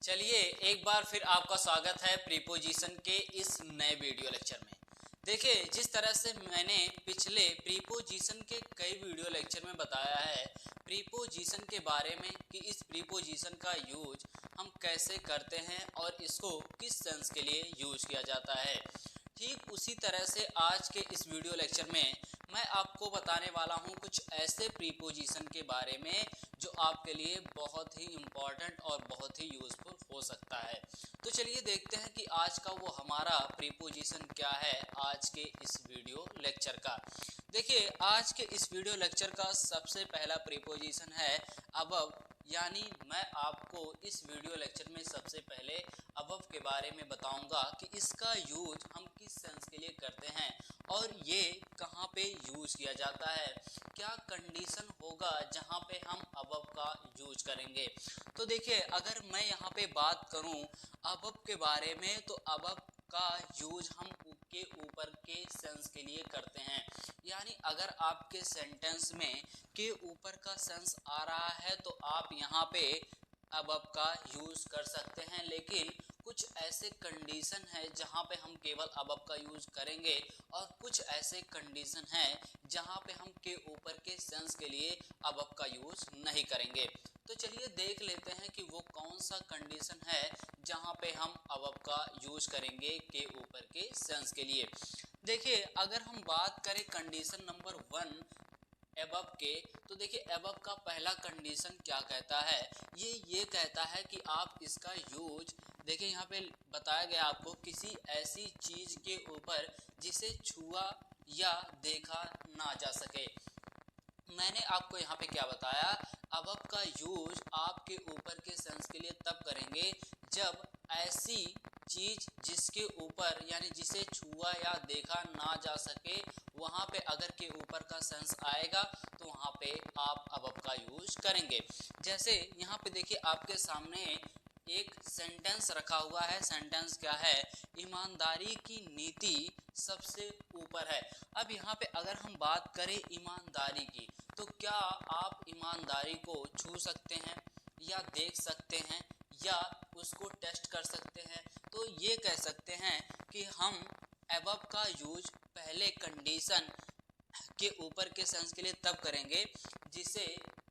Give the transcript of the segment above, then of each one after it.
चलिए एक बार फिर आपका स्वागत है प्रीपोजिशन के इस नए वीडियो लेक्चर में। देखिए जिस तरह से मैंने पिछले प्रीपोजिशन के कई वीडियो लेक्चर में बताया है प्रीपोजिशन के बारे में कि इस प्रीपोजिशन का यूज हम कैसे करते हैं और इसको किस सेंस के लिए यूज किया जाता है, ठीक उसी तरह से आज के इस वीडियो लेक्चर में मैं आपको बताने वाला हूं कुछ ऐसे प्रीपोजिशन के बारे में जो आपके लिए बहुत ही इम्पॉर्टेंट और बहुत ही यूज़फुल हो सकता है। तो चलिए देखते हैं कि आज का वो हमारा प्रीपोजिशन क्या है आज के इस वीडियो लेक्चर का। देखिए आज के इस वीडियो लेक्चर का सबसे पहला प्रीपोजिशन है अबव, यानी मैं आपको इस वीडियो लेक्चर में सबसे पहले अबव के बारे में बताऊंगा कि इसका यूज हम किस सेंस के लिए करते हैं और ये कहाँ पे यूज किया जाता है, क्या कंडीशन होगा जहाँ पे हम अबव का यूज करेंगे। तो देखिए अगर मैं यहाँ पे बात करूँ अबव के बारे में तो अबव का यूज हम के ऊपर के सेंस के लिए करते हैं, यानी अगर आपके सेंटेंस में के ऊपर का सेंस आ रहा है तो आप यहाँ पे अबव का यूज कर सकते हैं, लेकिन कुछ ऐसे कंडीशन है जहाँ पे हम केवल अबव का यूज करेंगे और कुछ ऐसे कंडीशन हैं जहाँ पे हम के ऊपर के सेंस के लिए अबव का यूज नहीं करेंगे। तो चलिए देख लेते हैं कि वो कौन सा कंडीशन है जहाँ पे हम अबव का यूज करेंगे के ऊपर के सेंस के लिए। देखिए अगर हम बात करें कंडीशन नंबर 1 एबव के, तो देखिए एबव का पहला कंडीशन क्या कहता है, ये कहता है कि आप इसका यूज देखिए यहाँ पे बताया गया आपको किसी ऐसी चीज के ऊपर जिसे छुआ या देखा ना जा सके। मैंने आपको यहाँ पे क्या बताया, अबव का यूज आपके ऊपर के सेंस के लिए तब करेंगे जब ऐसी चीज जिसके ऊपर यानी जिसे छुआ या देखा ना जा सके वहां पे अगर के ऊपर का सेंस आएगा तो वहां पे आप अबव का यूज करेंगे। जैसे यहाँ पे देखिए आपके सामने एक सेंटेंस रखा हुआ है, सेंटेंस क्या है, ईमानदारी की नीति सबसे ऊपर है। अब यहाँ पे अगर हम बात करें ईमानदारी की तो क्या आप ईमानदारी को छू सकते हैं या देख सकते हैं या उसको टेस्ट कर सकते हैं, तो ये कह सकते हैं कि हम अबव का यूज पहले कंडीशन के ऊपर के सेंस के लिए तब करेंगे जिसे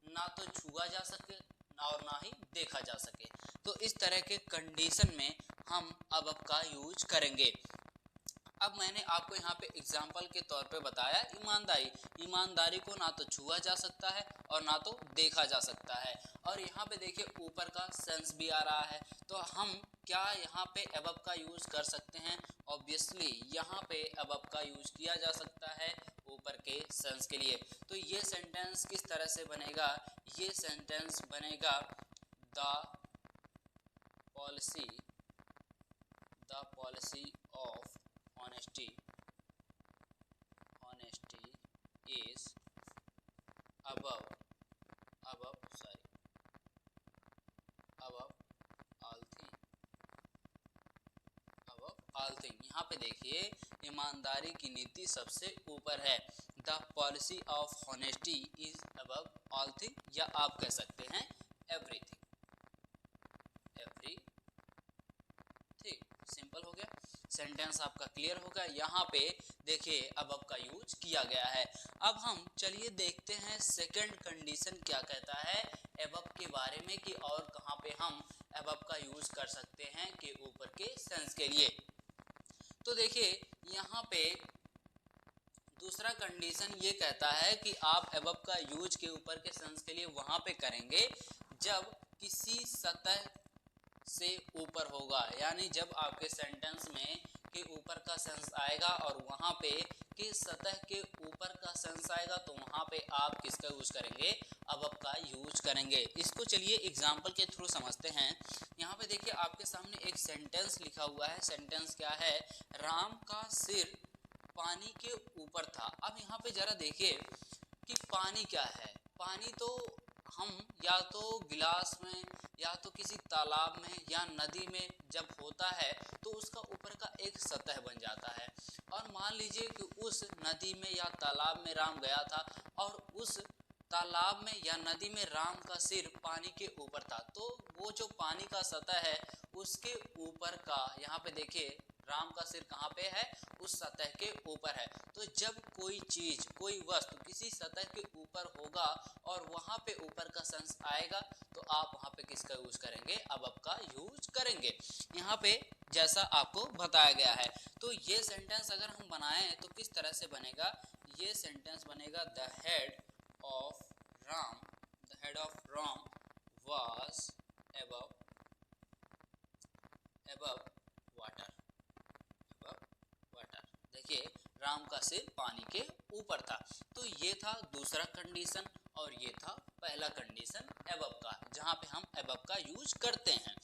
ना तो छुआ जा सके और ना ही देखा जा सके। तो इस तरह के कंडीशन में हम अबव का यूज करेंगे। अब मैंने आपको यहाँ पे एग्जाम्पल के तौर पे बताया ईमानदारी को ना तो छुआ जा सकता है और ना तो देखा जा सकता है, और यहाँ पे देखिए ऊपर का सेंस भी आ रहा है, तो हम क्या यहाँ पे अबव का यूज कर सकते हैं, ऑब्वियसली यहाँ पे अबव का यूज किया जा सकता है ऊपर के सेंस के लिए। तो ये सेंटेंस किस तरह से बनेगा, ये सेंटेंस बनेगा the policy of honesty is above all thing। यहाँ पे देखिए ईमानदारी की नीति सबसे ऊपर है, the policy of honesty is above all thing, या आप कह सकते हैं everything। सिंपल हो गया, सेंटेंस आपका क्लियर होगा। यहाँ पे देखिए अबव का यूज किया गया है। अब हम चलिए देखते हैं सेकंड कंडीशन क्या कहता है अबव के बारे में कि और कहाँ पे हम अबव का यूज कर सकते हैं के ऊपर के सेंस के लिए। तो देखिए यहाँ पे दूसरा कंडीशन ये कहता है कि आप अबव का यूज के ऊपर के सेंस के लिए वहां पे करेंगे जब किसी सतह से ऊपर होगा, यानी जब आपके सेंटेंस में के ऊपर का सेंस आएगा और वहां पे के सतह के ऊपर का सेंस आएगा तो वहां पे आप किसका यूज करेंगे, अबव का यूज करेंगे। इसको चलिए एग्जांपल के थ्रू समझते हैं। यहाँ पे देखिए आपके सामने एक सेंटेंस लिखा हुआ है, सेंटेंस क्या है, राम का सिर पानी के ऊपर था। अब यहाँ पे जरा देखिए कि पानी क्या है, पानी तो हम या तो गिलास में या तो किसी तालाब में या नदी में जब होता है तो उसका ऊपर का एक सतह बन जाता है, और मान लीजिए कि उस नदी में या तालाब में राम गया था और उस तालाब में या नदी में राम का सिर पानी के ऊपर था। तो वो जो पानी का सतह है उसके ऊपर का, यहाँ पे देखिए राम का सिर कहाँ पे है, उस सतह के ऊपर है। तो जब कोई चीज, कोई वस्तु किसी सतह के ऊपर होगा और वहां पे ऊपर का सेंस आएगा तो आप वहां पे किसका यूज करेंगे, अब का यूज करेंगे। यहाँ पे जैसा आपको बताया गया है। तो ये सेंटेंस अगर हम बनाएं तो किस तरह से बनेगा, ये सेंटेंस बनेगा the head of Ram was above water. देखिए राम का सिर पानी के ऊपर था। तो ये था दूसरा कंडीशन और ये था पहला कंडीशन above का, जहाँ पे हम above का यूज करते हैं।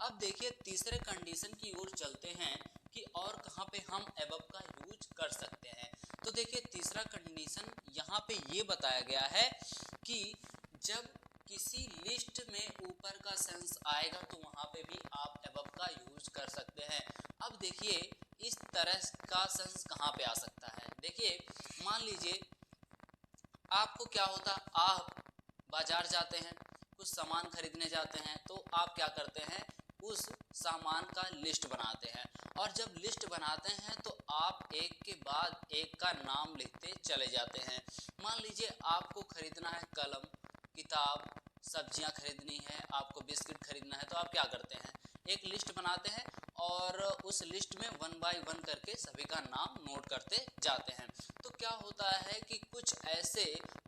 अब देखिए तीसरे कंडीशन की ओर चलते हैं कि और कहाँ पे हम above का यूज कर सकते हैं। तो देखिए तीसरा कंडीशन यहाँ पे ये बताया गया है कि जब किसी लिस्ट में ऊपर का सेंस आएगा तो वहां पे भी आप above का यूज कर सकते हैं। अब देखिए इस तरह का सेंस कहाँ पे आ सकता है। देखिए मान लीजिए आपको क्या होता, आप बाजार जाते हैं, कुछ सामान खरीदने जाते हैं, तो आप क्या करते हैं, उस सामान का लिस्ट बनाते हैं और जब लिस्ट बनाते हैं तो आप एक के बाद एक का नाम लिखते चले जाते हैं। मान लीजिए आपको खरीदना है कलम, किताब, सब्जियां खरीदनी है, आपको बिस्किट खरीदना है, तो आप क्या करते हैं, एक लिस्ट बनाते हैं और उस लिस्ट में 1 बाय 1 करके सभी का नाम नोट करते जाते हैं। तो क्या होता है कि कुछ ऐसे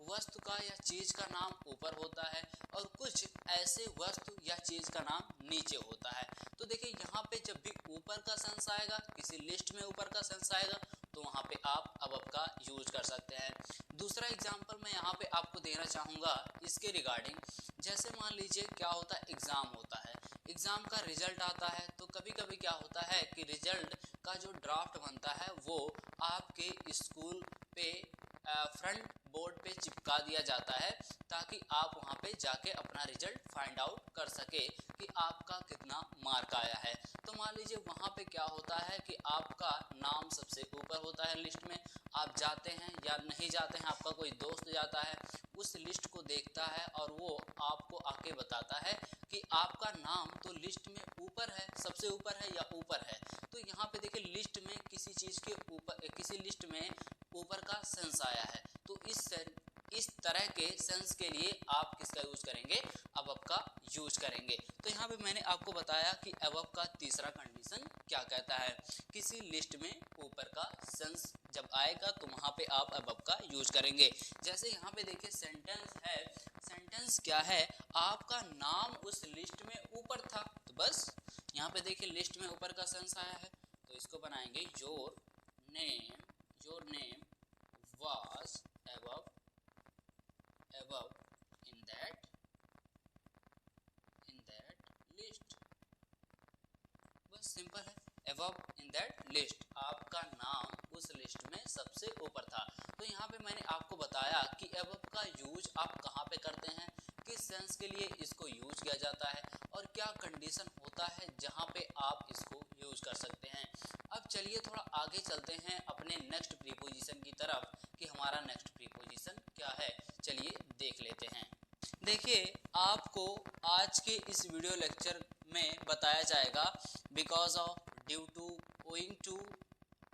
वस्तु का या चीज का नाम ऊपर होता है और कुछ ऐसे वस्तु या चीज का नाम नीचे होता है। तो देखिए यहाँ पे जब भी ऊपर का सेंस आएगा, किसी लिस्ट में ऊपर का सेंस आएगा, तो वहाँ पे आप above का यूज कर सकते हैं। दूसरा एग्जाम्पल मैं यहाँ पे आपको देना चाहूँगा इसके रिगार्डिंग। जैसे मान लीजिए क्या होता है, एग्ज़ाम होता है, एग्ज़ाम का रिजल्ट आता है, तो कभी कभी क्या होता है कि रिजल्ट का जो ड्राफ्ट बनता है वो आपके स्कूल पे फ्रंट बोर्ड पे चिपका दिया जाता है ताकि आप वहाँ पे जाके अपना रिजल्ट फाइंड आउट कर सके कि आपका कितना मार्क आया है। तो मान लीजिए वहाँ पे क्या होता है कि आपका नाम सबसे ऊपर होता है लिस्ट में, आप जाते हैं या नहीं जाते हैं, आपका कोई दोस्त जाता है, उस लिस्ट को देखता है और वो आपको आके बताता है कि आपका नाम तो लिस्ट में ऊपर है, सबसे ऊपर है या ऊपर है। तो यहाँ पे देखिए लिस्ट में किसी चीज़ के ऊपर, किसी लिस्ट में ऊपर का सेंस आया है, तो इस तरह के सेंस के लिए आप किसका यूज करेंगे, above का यूज करेंगे। तो यहाँ पे मैंने आपको बताया कि above का तीसरा कंडीशन क्या कहता है, किसी लिस्ट में ऊपर का सेंस जब आएगा तो वहाँ पे आप above का यूज करेंगे। जैसे यहाँ पे देखिए सेंटेंस है, सेंटेंस क्या है, आपका नाम उस लिस्ट में ऊपर था, तो बस यहाँ पे देखिए लिस्ट में ऊपर का सेंस आया है तो इसको बनाएंगे your name was above in that list। बस सिंपल है, above in that list, आपका नाम उस लिस्ट में सबसे ऊपर था। तो यहाँ पे मैंने आपको बताया कि above का यूज आप कहाँ पे करते हैं, किस सेंस के लिए इसको यूज किया जाता है और क्या कंडीशन होता है जहाँ पे आप इसको यूज कर सकते हैं। अब चलिए थोड़ा आगे चलते हैं अपने नेक्स्ट प्रीपोजिशन की तरफ कि हमारा नेक्स्ट प्रीपोजिशन क्या है, चलिए देख लेते हैं। देखिए आपको आज के इस वीडियो लेक्चर में बताया जाएगा because of, due to, owing to,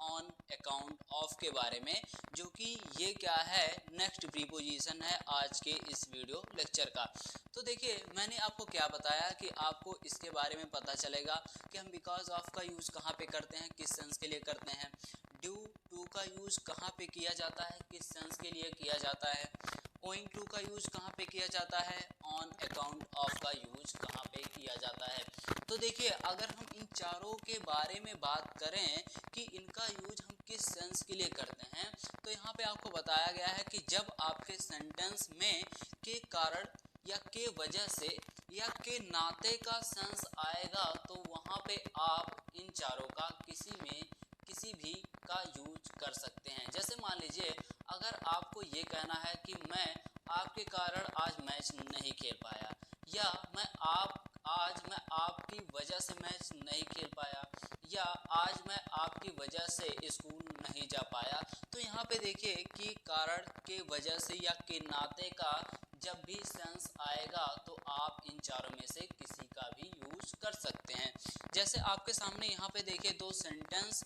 on account of के बारे में, जो कि ये क्या है, नेक्स्ट प्रीपोजिशन है आज के इस वीडियो लेक्चर का। तो देखिए मैंने आपको क्या बताया कि आपको इसके बारे में पता चलेगा कि हम बिकॉज ऑफ का यूज़ कहाँ पे करते हैं, किस सेंस के लिए करते हैं, ड्यू टू का यूज़ कहाँ पे किया जाता है, किस सेंस के लिए किया जाता है, ओइंग टू का यूज़ कहाँ पे किया जाता है, ऑन अकाउंट ऑफ का यूज़ कहाँ पे किया जाता है। तो देखिए अगर हम इन चारों के बारे में बात करें कि इनका यूज हम किस सेंस के लिए करते हैं, तो यहाँ पे आपको बताया गया है कि जब आपके सेंटेंस में के कारण या के वजह से या के नाते का सेंस आएगा तो वहाँ पे आप इन चारों का किसी भी का यूज कर सकते हैं। जैसे मान लीजिए अगर आपको ये कहना है कि मैं आपके कारण आज मैच नहीं खेल पाया, या आज मैं आपकी वजह से मैच नहीं खेल पाया, या आज मैं आपकी वजह से स्कूल नहीं जा पाया। तो यहाँ पे देखिए कि कारण के वजह से या के नाते का जब भी सेंस आएगा तो आप इन चारों में से किसी का भी यूज कर सकते हैं। जैसे आपके सामने यहाँ पे देखिए दो सेंटेंस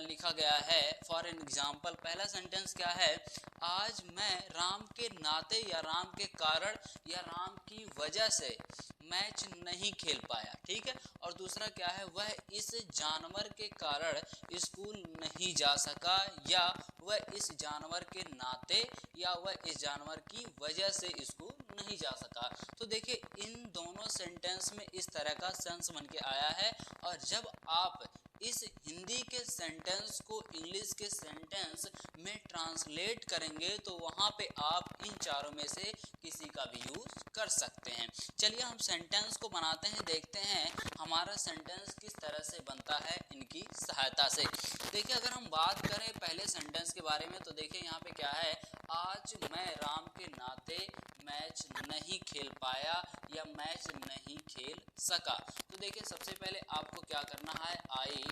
लिखा गया है। फॉर एन एग्जाम्पल पहला सेंटेंस क्या है, आज मैं राम के नाते या राम के कारण या राम की वजह से मैच नहीं खेल पाया, ठीक है। और दूसरा क्या है, वह इस जानवर के कारण स्कूल नहीं जा सका या वह इस जानवर के नाते या वह इस जानवर की वजह से स्कूल नहीं जा सका। तो देखिए इन दोनों सेंटेंस में इस तरह का सेंस बन के आया है। और जब आप इस हिंदी के सेंटेंस को इंग्लिश के सेंटेंस में ट्रांसलेट करेंगे तो वहाँ पे आप इन चारों में से किसी का भी यूज कर सकते हैं। चलिए हम सेंटेंस को बनाते हैं, देखते हैं हमारा सेंटेंस किस तरह से बनता है इनकी सहायता से। देखिए अगर हम बात करें पहले सेंटेंस के बारे में तो देखिए यहाँ पे क्या है, आज मैं राम के नाते मैच नहीं खेल पाया या मैच नहीं खेल सका। तो देखिए सबसे पहले आपको क्या करना है, आई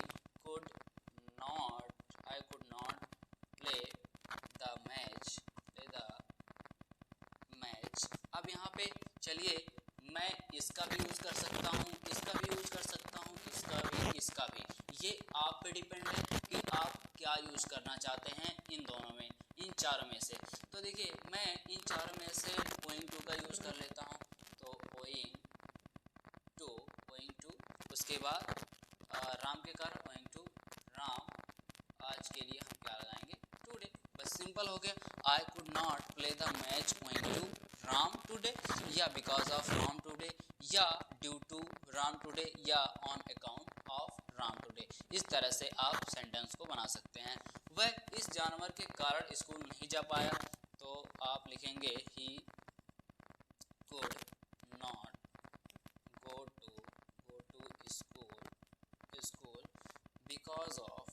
could not play the match. अब यहाँ पे चलिए मैं इसका भी यूज कर सकता हूँ, इसका भी यूज कर सकता हूँ, इसका भी। ये आप पे डिपेंड है कि आप क्या यूज करना चाहते हैं इन दोनों में, इन चारों में से। तो देखिए मैं इन चारों में से गोइंग टू का यूज कर लेता हूँ। तो गोइंग टू, उसके बाद राम के कारण गोइंग टू राम, आज के लिए हम क्या लगाएंगे, टुडे। बस सिंपल हो गया। I could not play the match owing to rain today, या बिकॉज ऑफ राम टुडे, या ड्यू टू राम टुडे, या on account of rain today. इस तरह से आप सेंटेंस को बना सकते हैं। वह इस जानवर के कारण स्कूल नहीं जा पाया तो आप लिखेंगे he could not go to school because of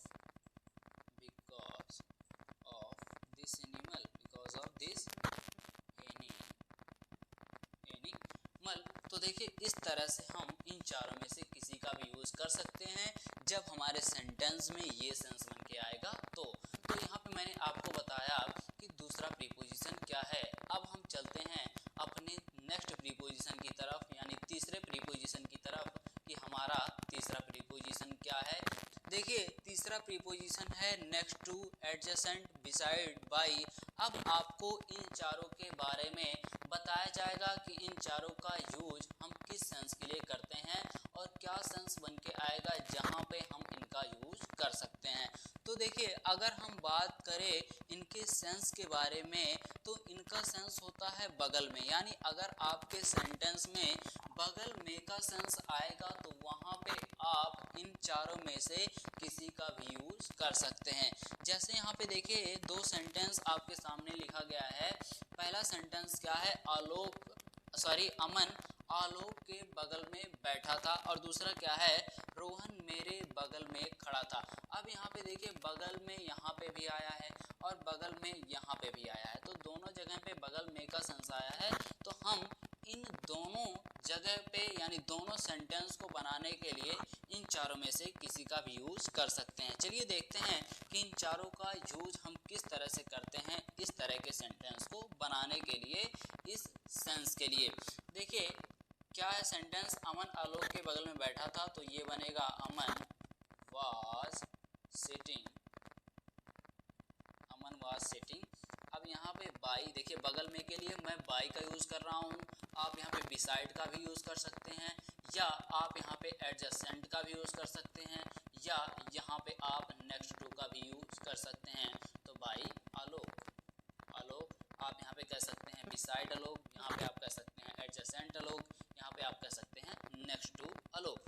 this animal। तो देखिए इस तरह से हम इन चारों में से किसी का भी यूज कर सकते हैं जब हमारे सेंटेंस में ये सेंस बन के आएगा। तो यहाँ पे मैंने आपको बताया कि दूसरा प्रीपोजिशन क्या है। अब हम चलते हैं अपने नेक्स्ट प्रीपोजिशन की तरफ, यानी तीसरे प्रीपोजिशन की तरफ कि हमारा तीसरा प्रीपोजिशन क्या है। देखिए तीसरा प्रीपोजिशन है next to, adjacent, beside, by. अब आपको इन चारों के बारे में बताया जाएगा कि इन चारों का यूज हम किस सेंस के लिए करते हैं और क्या सेंस बन के आएगा जहाँ पे हम इनका यूज कर सकते हैं। तो देखिए अगर हम बात करें इनके सेंस के बारे में तो इनका सेंस होता है बगल में, यानी अगर आपके सेंटेंस में बगल में का सेंस आएगा तो वहाँ पे आप इन चारों में से किसी का भी यूज कर सकते हैं। जैसे यहाँ पे देखिए दो सेंटेंस आपके सामने लिखा गया है। पहला सेंटेंस क्या है, अमन आलोक के बगल में बैठा था, और दूसरा क्या है, रोहन मेरे बगल में खड़ा था। अब यहाँ पे देखिए बगल में यहाँ पे भी आया है और बगल में यहाँ पे भी आया है, तो दोनों जगह पे बगल में का सेंस आया है। तो हम इन दोनों जगह पे यानी दोनों सेंटेंस को बनाने के लिए इन चारों में से किसी का भी यूज कर सकते हैं। चलिए देखते हैं कि इन चारों का यूज हम किस तरह से करते हैं इस तरह के सेंटेंस को बनाने के लिए, इस सेंस के लिए। देखिए क्या है सेंटेंस, अमन आलोक के बगल में बैठा था, तो ये बनेगा अमन वाज सिटिंग। अब यहाँ पे बाई, देखिए बगल में के लिए मैं बाई का यूज कर रहा हूँ। आप यहाँ पे बिसाइड का भी यूज कर सकते हैं, या आप यहाँ पे एडजेसेंट का भी यूज कर सकते हैं, या यहाँ पे आप नेक्स्ट टू का भी यूज कर सकते हैं। तो बाई आलोक आप यहाँ पे कह सकते हैं, बिसाइड आलोक यहाँ पे आप कह सकते हैं, एडजेसेंट आलोक यहाँ पे आप कह सकते हैं, नेक्स्ट टू आलोक।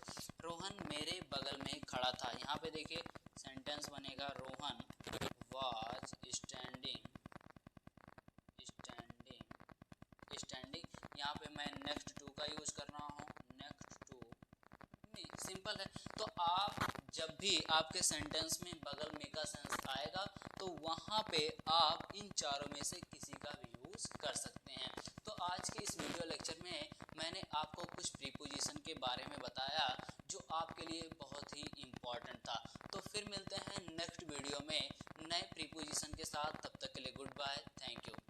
रोहन मेरे बगल में खड़ा था, यहाँ पे देखिए सेंटेंस बनेगा रोहन वाज स्टैंडिंग। यहाँ पे मैं नेक्स्ट टू का यूज कर रहा हूँ, नेक्स्ट टू नहीं, सिंपल है। तो आप जब भी आपके सेंटेंस में बगल में का सेंस आएगा तो वहाँ पे आप इन चारों में से किसी का भी यूज कर सकते हैं। तो आज के इस वीडियो लेक्चर में मैंने आपको कुछ प्रीपोजिशन के बारे में बताया जो आपके लिए बहुत ही इम्पोर्टेंट था। तो फिर मिलते हैं नेक्स्ट वीडियो में नए प्रीपोजिशन के साथ। तब तक के लिए गुड बाय, थैंक यू।